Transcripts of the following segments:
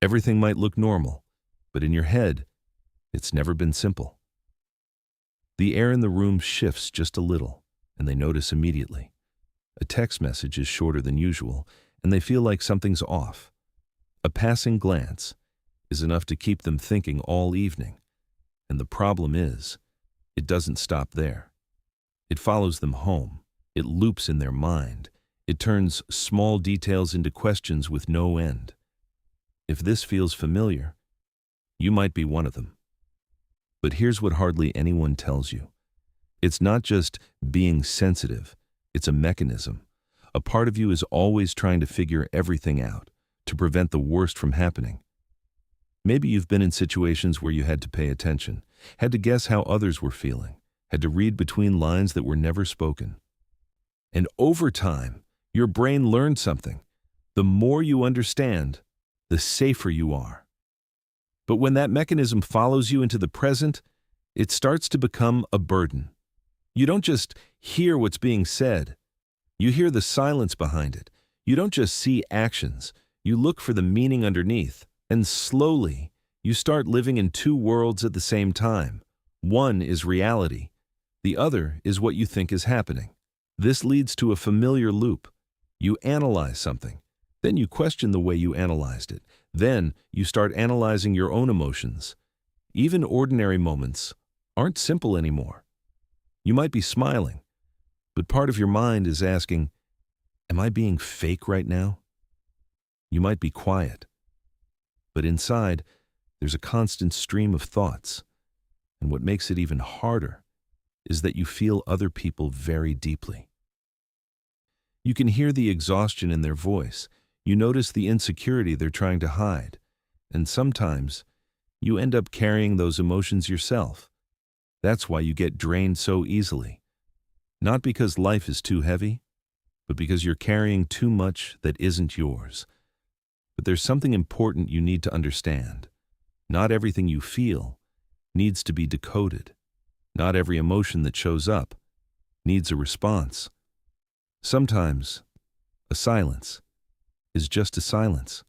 Everything might look normal, but in your head, it's never been simple. The air in the room shifts just a little, and they notice immediately. A text message is shorter than usual, and they feel like something's off. A passing glance is enough to keep them thinking all evening. And the problem is, it doesn't stop there. It follows them home. It loops in their mind. It turns small details into questions with no end. If this feels familiar, you might be one of them. But here's what hardly anyone tells you. It's not just being sensitive, it's a mechanism. A part of you is always trying to figure everything out, to prevent the worst from happening. Maybe you've been in situations where you had to pay attention, had to guess how others were feeling, had to read between lines that were never spoken. And over time, your brain learned something. The more you understand, the safer you are. But when that mechanism follows you into the present, it starts to become a burden. You don't just hear what's being said. You hear the silence behind it. You don't just see actions. You look for the meaning underneath. And slowly, you start living in two worlds at the same time. One is reality. The other is what you think is happening. This leads to a familiar loop. You analyze something. Then you question the way you analyzed it. Then you start analyzing your own emotions. Even ordinary moments aren't simple anymore. You might be smiling, but part of your mind is asking, am I being fake right now? You might be quiet, but inside, there's a constant stream of thoughts. And what makes it even harder is that you feel other people very deeply. You can hear the exhaustion in their voice. You notice the insecurity they're trying to hide. And sometimes, you end up carrying those emotions yourself. That's why you get drained so easily. Not because life is too heavy, but because you're carrying too much that isn't yours. But there's something important you need to understand. Not everything you feel needs to be decoded. Not every emotion that shows up needs a response. Sometimes, a silence is just a silence.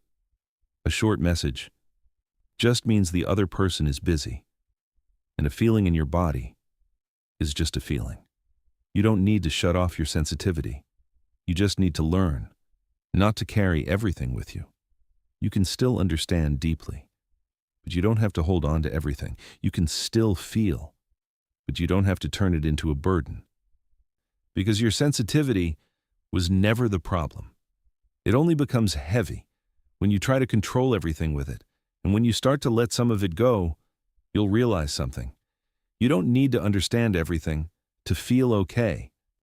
A short message just means the other person is busy. And a feeling in your body is just a feeling. You don't need to shut off your sensitivity. You just need to learn not to carry everything with you. You can still understand deeply, but you don't have to hold on to everything. You can still feel, but you don't have to turn it into a burden. Because your sensitivity was never the problem. It only becomes heavy when you try to control everything with it. And when you start to let some of it go, you'll realize something. You don't need to understand everything to feel okay.